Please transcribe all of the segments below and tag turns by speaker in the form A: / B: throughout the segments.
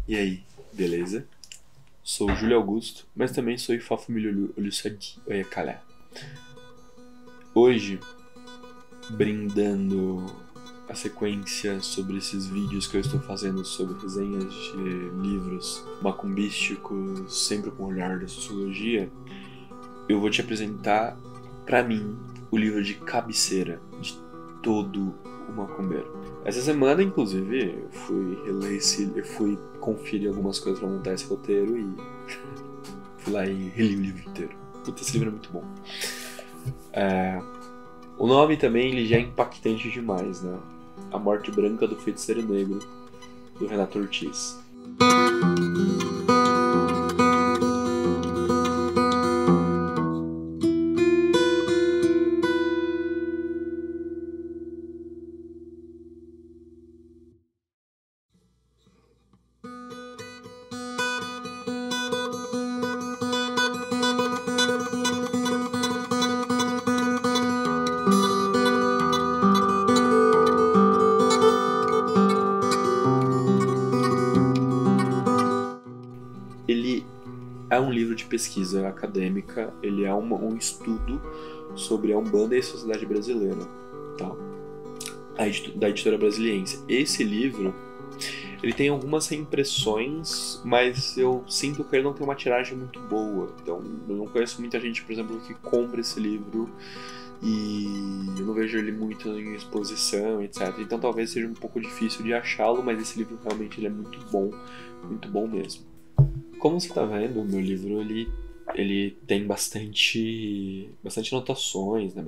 A: E aí, beleza? Sou o Júlio Augusto, mas também sou Ifafumilho Olusadi Oyekala. Hoje, brindando a sequência sobre esses vídeos que eu estou fazendo sobre resenhas de livros macumbísticos, sempre com o olhar da sociologia, eu vou te apresentar, pra mim, o livro de cabeceira de todo o macumbeiro. Essa semana, inclusive, eu fui conferir algumas coisas pra montar esse roteiro e fui lá e reli o livro inteiro. Puta, esse livro é muito bom. O nome também ele já é impactante demais, né? A Morte Branca do Feiticeiro Negro, do Renato Ortiz. Ele é um livro de pesquisa acadêmica, ele é um estudo sobre a Umbanda e a sociedade brasileira, tá? Da editora Brasiliense. Esse livro, ele tem algumas reimpressões, mas eu sinto que ele não tem uma tiragem muito boa. Então, eu não conheço muita gente, por exemplo, que compra esse livro e eu não vejo ele muito em exposição, etc. Então, talvez seja um pouco difícil de achá-lo, mas esse livro realmente ele é muito bom mesmo. Como você está vendo, o meu livro ele tem bastante anotações, né?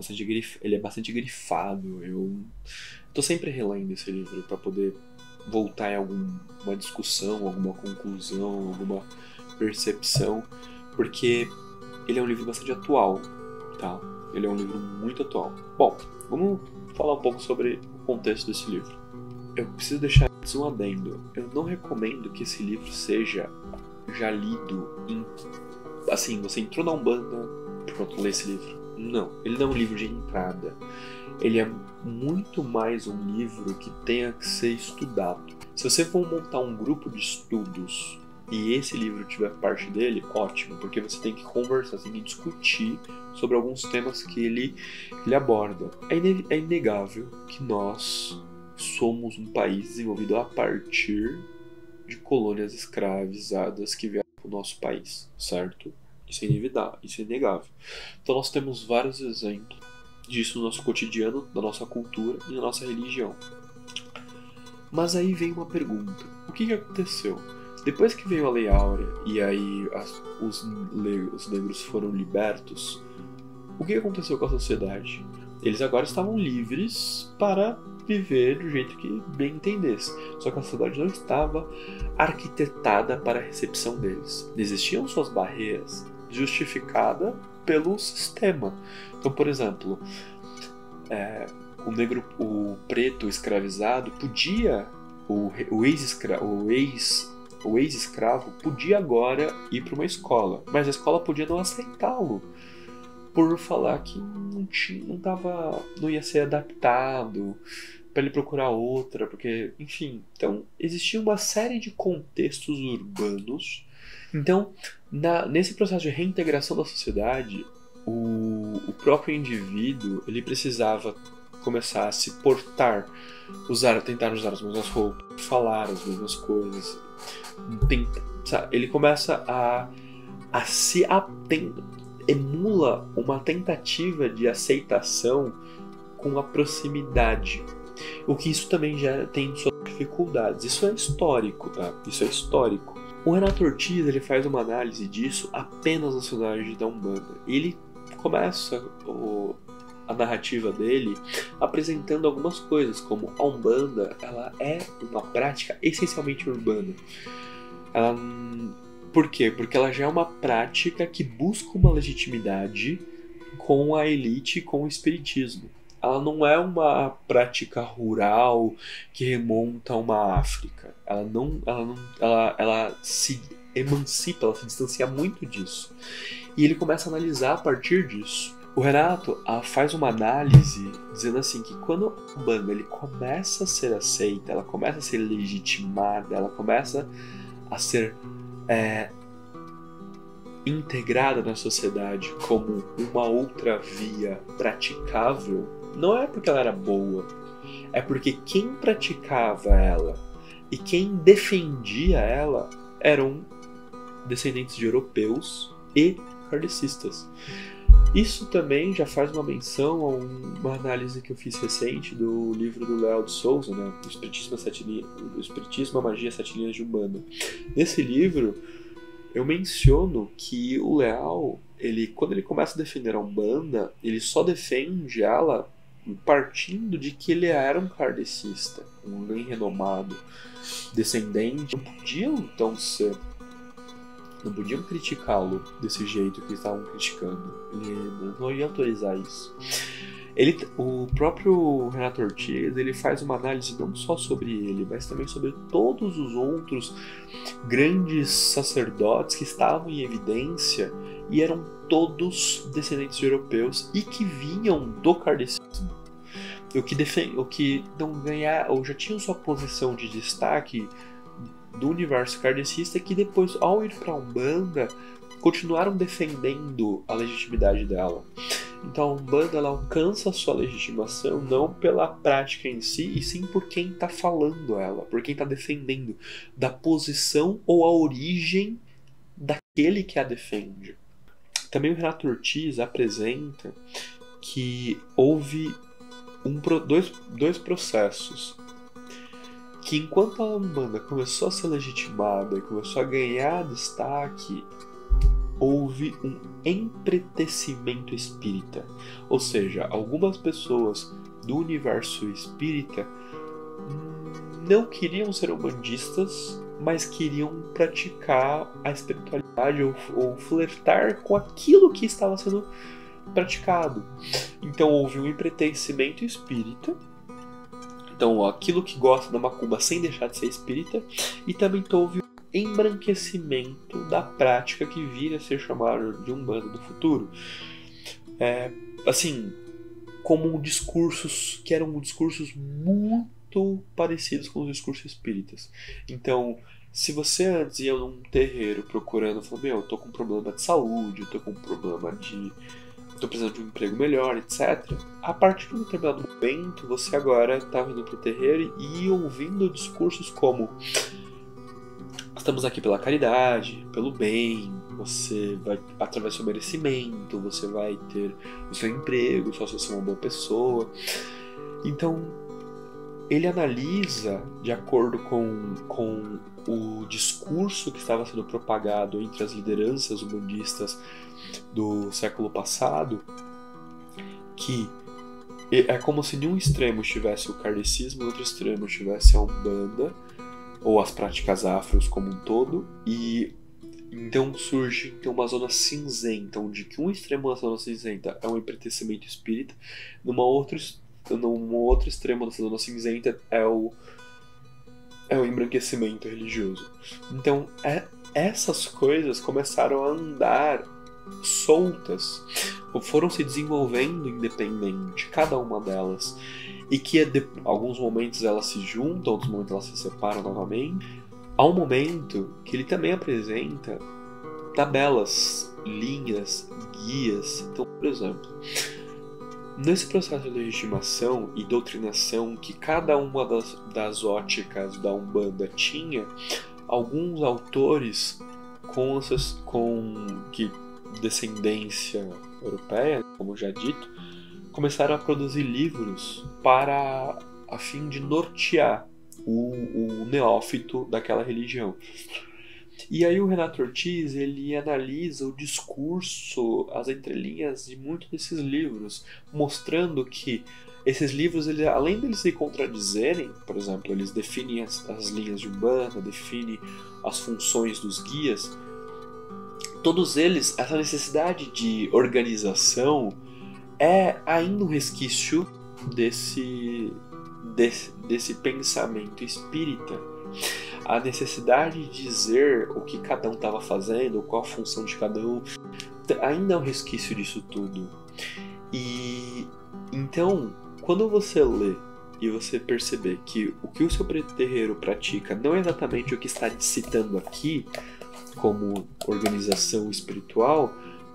A: Ele é bastante grifado. Eu tô sempre relendo esse livro para poder voltar em alguma discussão, alguma conclusão, alguma percepção, porque ele é um livro bastante atual, tá? Ele é um livro muito atual. Bom, vamos falar um pouco sobre o contexto desse livro. Eu preciso deixar antes um adendo. Eu não recomendo que esse livro seja já lido em... Assim, você entrou na Umbanda, pronto, lê esse livro. Não, ele não é um livro de entrada. Ele é muito mais um livro que tenha que ser estudado. Se você for montar um grupo de estudos e esse livro tiver parte dele, ótimo, porque você tem que conversar, tem que discutir sobre alguns temas que ele aborda. É inegável que nós somos um país desenvolvido a partir de colônias escravizadas que vieram para o nosso país, certo? Isso é inegável. Então nós temos vários exemplos disso no nosso cotidiano, na nossa cultura e na nossa religião. Mas aí vem uma pergunta: o que aconteceu? Depois que veio a Lei Áurea e aí os negros foram libertos, o que aconteceu com a sociedade? Eles agora estavam livres para viver do jeito que bem entendesse. Só que a sociedade não estava arquitetada para a recepção deles. Existiam suas barreiras justificadas pelo sistema. Então, por exemplo, o preto escravizado podia, o ex-escravo podia agora ir para uma escola, mas a escola podia não aceitá-lo por falar que não ia ser adaptado, para ele procurar outra, porque, enfim. Então, existia uma série de contextos urbanos. Então, nesse processo de reintegração da sociedade, o próprio indivíduo, ele precisava começar a se portar, tentar usar as mesmas roupas, falar as mesmas coisas. Ele começa a se emula uma tentativa de aceitação com a proximidade. O que isso também já tem suas dificuldades. Isso é histórico, tá? Isso é histórico. O Renato Ortiz, ele faz uma análise disso apenas na sociedade da Umbanda. Ele começa a narrativa dele apresentando algumas coisas, como a Umbanda, ela é uma prática essencialmente urbana. Por quê? Porque ela já é uma prática que busca uma legitimidade com a elite e com o espiritismo. Ela não é uma prática rural que remonta a uma África. Ela se emancipa, ela se distancia muito disso. E ele começa a analisar a partir disso. O Renato faz uma análise dizendo assim que quando a Umbanda ele começa a ser aceita, ela começa a ser legitimada, ela começa a ser integrada na sociedade como uma outra via praticável, não é porque ela era boa, é porque quem praticava ela e quem defendia ela eram descendentes de europeus e kardecistas. Isso também já faz uma menção a uma análise que eu fiz recente do livro do Leal de Souza, né? O Espiritismo, a Magia, 7 Linhas de Umbanda. Nesse livro, eu menciono que o Leal, quando ele começa a defender a Umbanda, ele só defende ela partindo de que ele era um kardecista, um bem renomado, descendente. Não podiam criticá-lo desse jeito que estavam criticando. Ele não ia autorizar isso. O próprio Renato Ortiz, ele faz uma análise não só sobre ele, mas também sobre todos os outros grandes sacerdotes que estavam em evidência e eram todos descendentes de europeus e que vinham do kardecismo. O que não ganhar, ou já tinham sua posição de destaque do universo kardecista, que depois, ao ir para a Umbanda, continuaram defendendo a legitimidade dela. Então a Umbanda, ela alcança a sua legitimação não pela prática em si, e sim por quem está falando ela, por quem está defendendo, da posição ou a origem daquele que a defende. Também o Renato Ortiz apresenta que houve dois processos. Que enquanto a Umbanda começou a ser legitimada e começou a ganhar destaque, houve um empretecimento espírita. Ou seja, algumas pessoas do universo espírita não queriam ser umbandistas, mas queriam praticar a espiritualidade ou flertar com aquilo que estava sendo praticado. Então houve um empretecimento espírita. Então, aquilo que gosta da macumba sem deixar de ser espírita, e também houve o embranquecimento da prática que viria a ser chamada de Umbanda do futuro. Como discursos que eram discursos muito parecidos com os discursos espíritas. Então, se você antes ia num terreiro procurando, falou, eu tô com um problema de saúde, eu tô com um problema tô precisando de um emprego melhor, etc. A partir de um determinado momento, você agora está vindo para o terreiro e ouvindo discursos como: estamos aqui pela caridade, pelo bem, você vai, através do seu merecimento, você vai ter o seu emprego, só se você é uma boa pessoa. Então, ele analisa, de acordo com o discurso que estava sendo propagado entre as lideranças umbandistas do século passado, que é como se em um extremo estivesse o kardecismo, no outro extremo estivesse a Umbanda, ou as práticas afros como um todo, e então surge uma zona cinzenta, onde que um extremo da zona cinzenta é um empretecimento espírita, num outro extremo dessa zona cinzenta é o embranquecimento religioso. Então, essas coisas começaram a andar soltas, foram se desenvolvendo independente, cada uma delas, e que alguns momentos elas se juntam, outros momentos elas se separam novamente. Há um momento que ele também apresenta tabelas, linhas, guias. Então, por exemplo, nesse processo de legitimação e doutrinação que cada uma das óticas da Umbanda tinha, alguns autores com descendência europeia, como já dito, começaram a produzir livros a fim de nortear o neófito daquela religião. E aí o Renato Ortiz, ele analisa o discurso, as entrelinhas de muitos desses livros, mostrando que esses livros, além de eles se contradizerem, por exemplo, eles definem as linhas de Umbanda, definem as funções dos guias, todos eles, essa necessidade de organização é ainda um resquício desse pensamento espírita. A necessidade de dizer o que cada um estava fazendo, qual a função de cada um, ainda é um resquício disso tudo. E então, quando você lê e você perceber que o seu terreiro pratica não é exatamente o que está citando aqui como organização espiritual,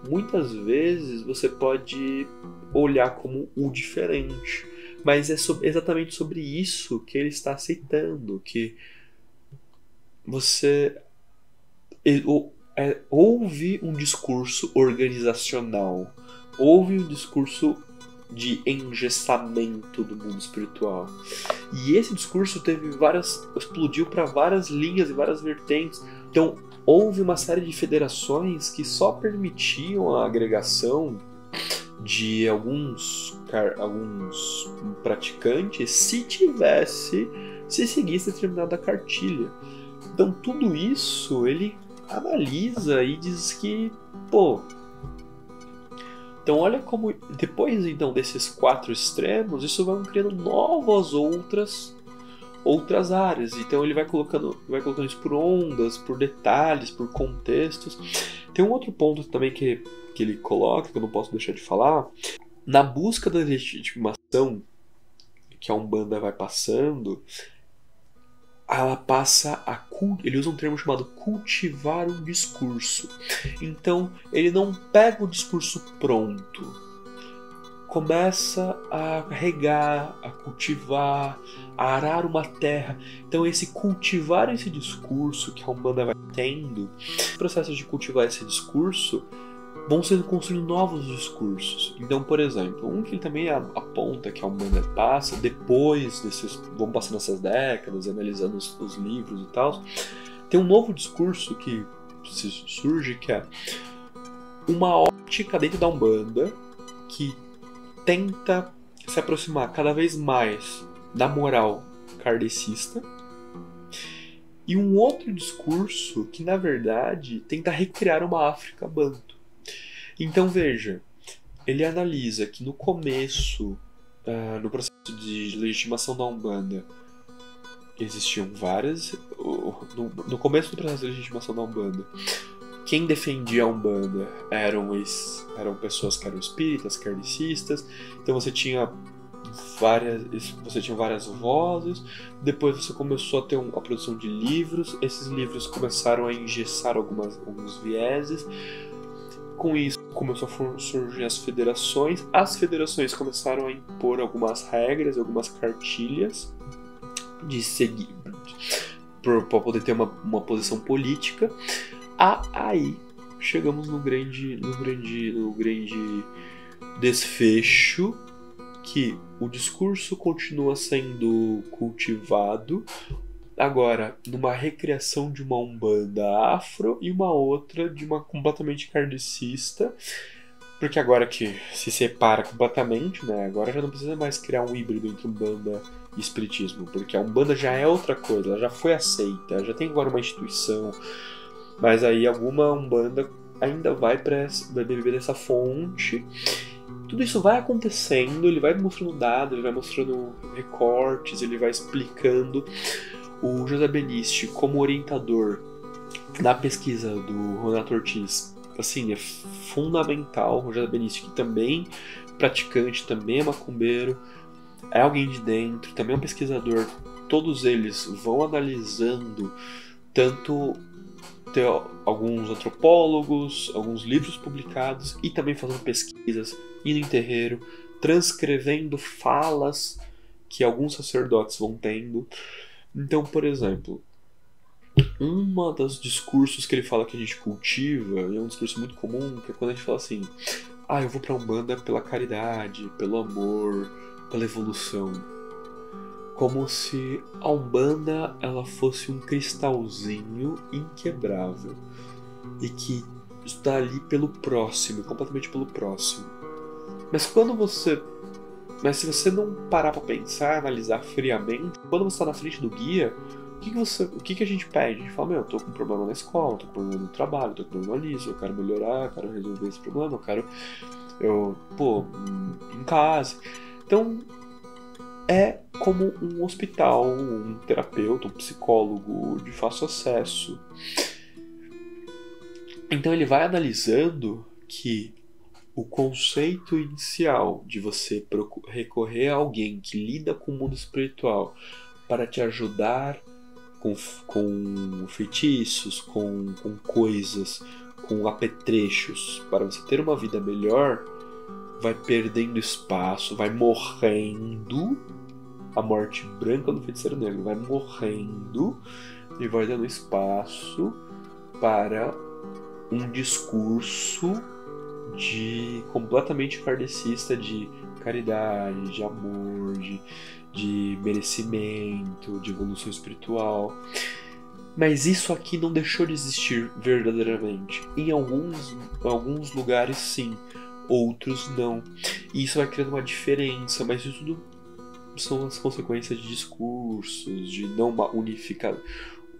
A: muitas vezes você pode olhar como o diferente. Mas é exatamente sobre isso que ele está aceitando, que você houve um discurso organizacional, houve um discurso de engessamento do mundo espiritual. E esse discurso explodiu para várias linhas e várias vertentes. Então, houve uma série de federações que só permitiam a agregação de alguns praticantes se seguisse determinada cartilha. Então, tudo isso ele analisa e diz que, então olha como depois então desses 4 extremos, isso vai criando novas outras áreas. Então ele vai colocando isso por ondas, por detalhes, por contextos. Tem um outro ponto também que ele coloca, que eu não posso deixar de falar. Na busca da legitimação que a Umbanda vai passando, ela passa ele usa um termo chamado cultivar um discurso. Então, ele não pega o discurso pronto, começa a regar, a cultivar, a arar uma terra. Então, cultivar esse discurso que a Umbanda vai tendo, os processos de cultivar esse discurso vão sendo construindo novos discursos. Então, por exemplo, um que ele também aponta que a Umbanda passa, depois vão passando essas décadas, analisando os livros e tal, tem um novo discurso que surge, que é uma ótica dentro da Umbanda que tenta se aproximar cada vez mais da moral kardecista, e um outro discurso que, na verdade, tenta recriar uma África Banto. Então, veja, ele analisa que no começo, no processo de legitimação da Umbanda, existiam várias... No começo do processo de legitimação da Umbanda, quem defendia a Umbanda eram pessoas que eram espíritas, kardecistas. Então você tinha várias vozes. Depois você começou a ter a produção de livros. Esses livros começaram a engessar alguns vieses. Com isso começou a surgir as federações. As federações começaram a impor algumas regras, algumas cartilhas de seguir para poder ter uma posição política. Aí chegamos no grande desfecho, que o discurso continua sendo cultivado, agora numa recriação de uma Umbanda afro e uma outra de uma completamente kardecista, porque agora que se separa completamente, né, agora já não precisa mais criar um híbrido entre Umbanda e Espiritismo, porque a Umbanda já é outra coisa, ela já foi aceita, já tem agora uma instituição. Mas aí alguma Umbanda ainda vai beber dessa fonte. Tudo isso vai acontecendo, ele vai mostrando dados, ele vai mostrando recortes, ele vai explicando. O José Benisti, como orientador da pesquisa do Renato Ortiz, assim, é fundamental. O José Benisti, que também é praticante, também é macumbeiro, é alguém de dentro, também é um pesquisador. Todos eles vão analisando tanto alguns antropólogos, alguns livros publicados, e também fazendo pesquisas, indo em terreiro, transcrevendo falas que alguns sacerdotes vão tendo. Então, por exemplo, um dos discursos que ele fala que a gente cultiva, e é um discurso muito comum, que é quando a gente fala assim: eu vou pra Umbanda pela caridade, pelo amor, pela evolução. Como se a Umbanda ela fosse um cristalzinho inquebrável e que está ali pelo próximo, completamente pelo próximo. Mas se você não parar para pensar, analisar friamente, quando você está na frente do guia, o que a gente pede? A gente fala: eu tô com um problema na escola, tô com um problema no trabalho, tô com um problema nisso, eu quero melhorar, eu quero resolver esse problema, em casa. Então, é como um hospital, um terapeuta, um psicólogo de fácil acesso. Então ele vai analisando que o conceito inicial de você recorrer a alguém que lida com o mundo espiritual para te ajudar com feitiços, com coisas, com apetrechos, para você ter uma vida melhor, vai perdendo espaço, vai morrendo. A morte branca do feiticeiro negro vai morrendo e vai dando espaço para um discurso completamente kardecista de caridade, de amor, de merecimento, de evolução espiritual. Mas isso aqui não deixou de existir verdadeiramente. Em alguns lugares sim, outros não. E isso vai criando uma diferença, mas isso tudo são as consequências de discursos, de não uma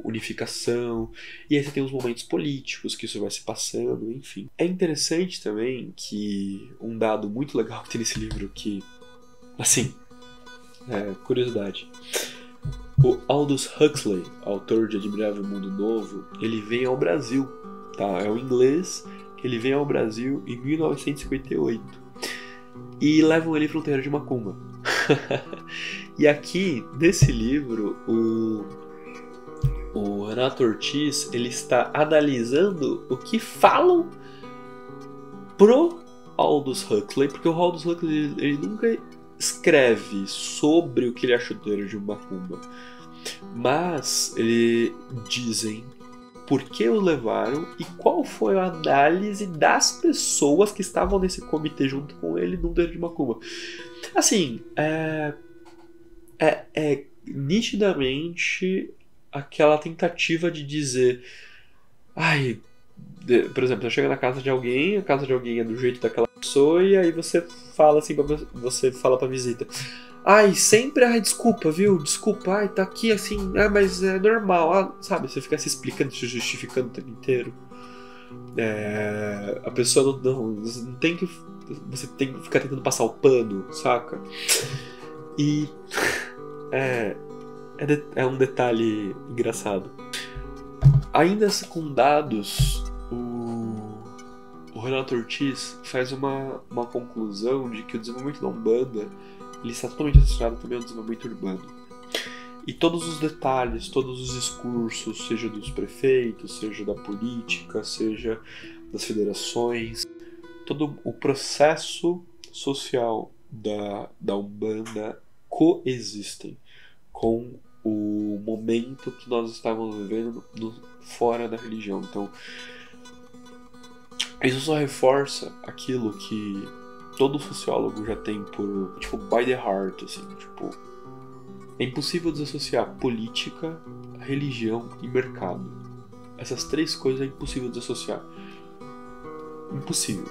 A: unificação, e aí você tem os momentos políticos que isso vai se passando, enfim. É interessante também que um dado muito legal que tem nesse livro que, assim, curiosidade, o Aldous Huxley, autor de Admirável Mundo Novo, ele vem ao Brasil, tá? É o inglês que ele vem ao Brasil em 1958 e levam ele para um terreiro de macumba. E aqui, nesse livro, o Renato Ortiz, ele está analisando o que falam pro Aldous Huxley, porque o Aldous Huxley ele nunca escreve sobre o que ele achou do terreiro de macumba, mas ele dizem por que o levaram e qual foi a análise das pessoas que estavam nesse comitê junto com ele no terreiro de macumba. Assim, é nitidamente aquela tentativa de dizer, por exemplo, você chega na casa de alguém, a casa de alguém é do jeito daquela pessoa, e aí você fala assim, você fala pra visita, sempre, desculpa, viu, desculpa, tá aqui assim, mas é normal, sabe, você fica se explicando, se justificando o tempo inteiro. A pessoa não tem que, você tem que ficar tentando passar o pano, saca? E é um detalhe engraçado. Ainda com dados, o Renato Ortiz faz uma conclusão de que o desenvolvimento da Umbanda ele está totalmente associado também ao desenvolvimento urbano. E todos os detalhes, todos os discursos, seja dos prefeitos, seja da política, seja das federações, todo o processo social da Umbanda coexistem com o momento que nós estávamos vivendo fora da religião. Então, isso só reforça aquilo que todo sociólogo já tem por, by the heart, assim, é impossível desassociar política, religião e mercado. Essas três coisas é impossível desassociar. Impossível.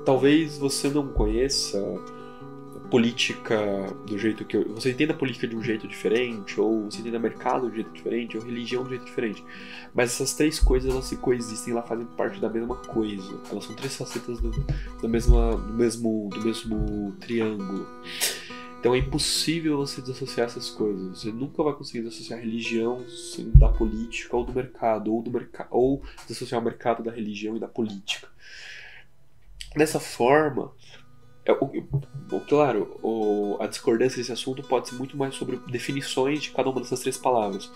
A: Talvez você não conheça política do jeito que você entenda a política de um jeito diferente, ou você entenda mercado de um jeito diferente, ou religião de um jeito diferente. Mas essas três coisas, elas se coexistem, elas fazem parte da mesma coisa. Elas são três facetas do mesmo triângulo. Então é impossível você desassociar essas coisas. Você nunca vai conseguir desassociar a religião da política ou do mercado, ou desassociar o mercado da religião e da política. Dessa forma, claro, a discordância desse assunto pode ser muito mais sobre definições de cada uma dessas três palavras.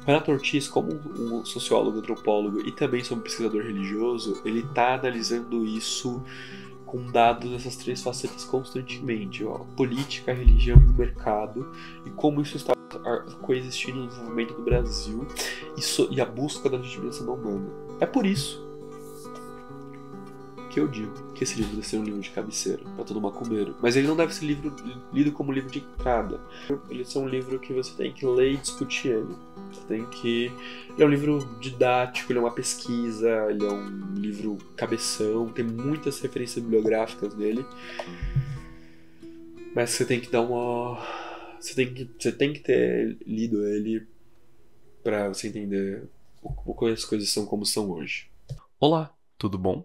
A: O Renato Ortiz, como um sociólogo, antropólogo e também como pesquisador religioso, ele está analisando isso com dados dessas três facetas constantemente, política, religião e o mercado, e como isso está coexistindo no desenvolvimento do Brasil e a busca da legitimação da Umbanda. É por isso que eu digo que esse livro deve ser um livro de cabeceira para todo macumbeiro, mas ele não deve ser lido como livro de entrada. Ele deve ser um livro que você tem que ler e discutir ele. Ele é um livro didático, ele é uma pesquisa, ele é um livro cabeção, tem muitas referências bibliográficas nele, mas você tem que dar você tem que ter lido ele para você entender como as coisas são como são hoje. Olá, tudo bom?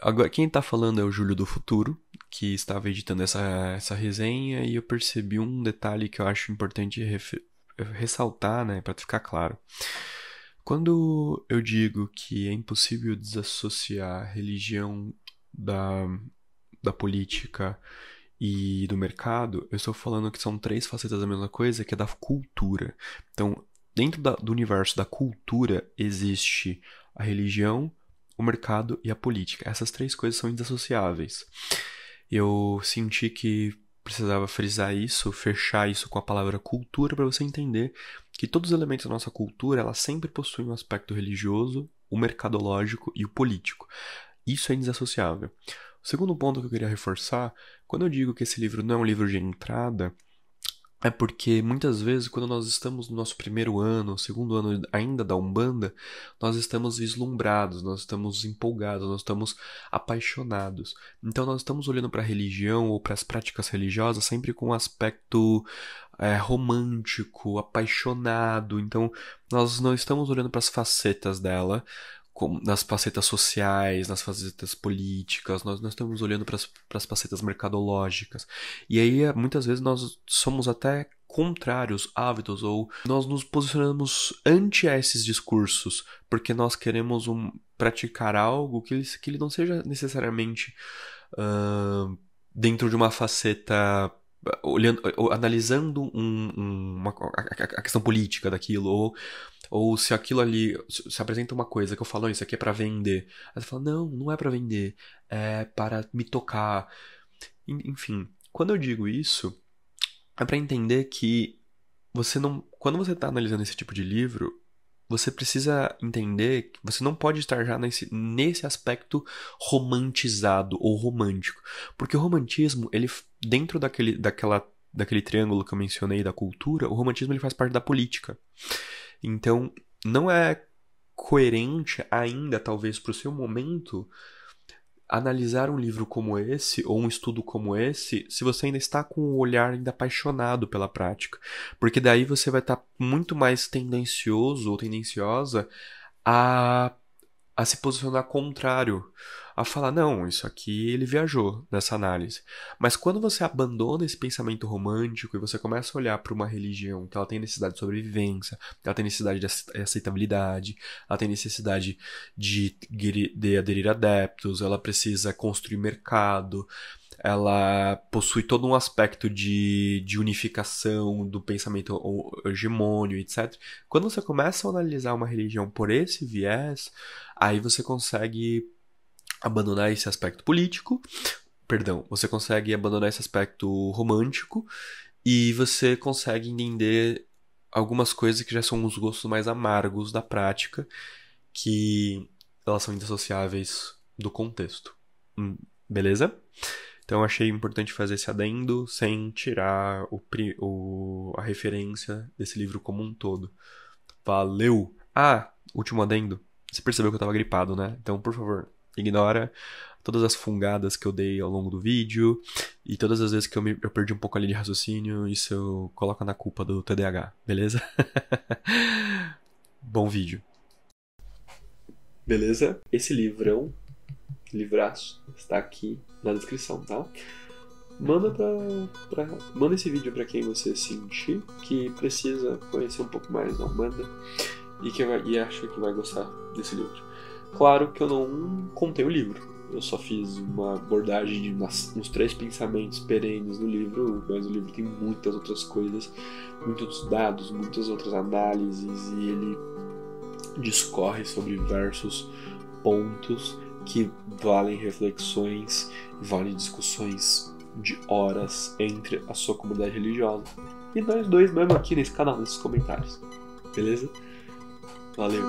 A: Agora, quem tá falando é o Júlio do Futuro, que estava editando essa resenha, e eu percebi um detalhe que eu acho importante ressaltar, né, para ficar claro. Quando eu digo que é impossível desassociar a religião da, da política e do mercado, eu estou falando que são três facetas da mesma coisa, que é da cultura. Então, dentro do universo da cultura existe a religião, o mercado e a política. Essas três coisas são indissociáveis. Eu senti que precisava frisar isso, fechar isso com a palavra cultura para você entender que todos os elementos da nossa cultura, ela sempre possuem um aspecto religioso, o mercadológico e o político. Isso é indissociável. O segundo ponto que eu queria reforçar, quando eu digo que esse livro não é um livro de entrada, é porque muitas vezes, quando nós estamos no nosso primeiro ano, segundo ano ainda da Umbanda, nós estamos vislumbrados, nós estamos empolgados, nós estamos apaixonados. Então nós estamos olhando para a religião ou para as práticas religiosas sempre com um aspecto romântico, apaixonado. Então nós não estamos olhando para as facetas dela, nas facetas sociais, nas facetas políticas, nós estamos olhando para as facetas mercadológicas. E aí, muitas vezes, nós somos até contrários, ávidos, ou nós nos posicionamos ante esses discursos, porque nós queremos praticar algo que ele não seja necessariamente dentro de uma faceta olhando, analisando a questão política daquilo, ou se aquilo ali se apresenta uma coisa que eu falo, isso aqui é pra vender. Aí você fala, não é pra vender, é para me tocar. Enfim, quando eu digo isso, é pra entender que você não, quando você tá analisando esse tipo de livro, você precisa entender que você não pode estar já nesse aspecto romantizado ou romântico. Porque o romantismo, ele dentro daquele triângulo que eu mencionei da cultura, o romantismo ele faz parte da política. Então, não é coerente ainda, talvez, para o seu momento, analisar um livro como esse, ou um estudo como esse, se você ainda está com o olhar ainda apaixonado pela prática. Porque daí você vai estar muito mais tendencioso ou tendenciosa a se posicionar contrário, a falar, não, isso aqui ele viajou nessa análise. Mas quando você abandona esse pensamento romântico e você começa a olhar para uma religião que ela tem necessidade de sobrevivência, ela tem necessidade de aceitabilidade, ela tem necessidade de aderir adeptos, ela precisa construir mercado, ela possui todo um aspecto de unificação do pensamento hegemônio, etc. Quando você começa a analisar uma religião por esse viés, aí você consegue abandonar esse aspecto político, você consegue abandonar esse aspecto romântico e você consegue entender algumas coisas que já são os gostos mais amargos da prática, que elas são indissociáveis do contexto. Beleza? Então eu achei importante fazer esse adendo sem tirar a referência desse livro como um todo. Valeu! Último adendo. Você percebeu que eu tava gripado, né? Então, por favor, ignora todas as fungadas que eu dei ao longo do vídeo e todas as vezes que eu perdi um pouco a linha de raciocínio, isso eu coloco na culpa do TDAH, beleza? Bom vídeo. Beleza? Esse livraço, está aqui na descrição, tá? Manda esse vídeo pra quem você sentir que precisa conhecer um pouco mais da Umbanda e acha que vai gostar desse livro. Claro que eu não contei o livro, eu só fiz uma abordagem nos 3 pensamentos perenes do livro, mas o livro tem muitas outras coisas, muitos dados, muitas outras análises, e ele discorre sobre diversos pontos que valem reflexões, valem discussões de horas entre a sua comunidade religiosa e nós dois mesmo aqui nesse canal, nesses comentários. Beleza? Valeu!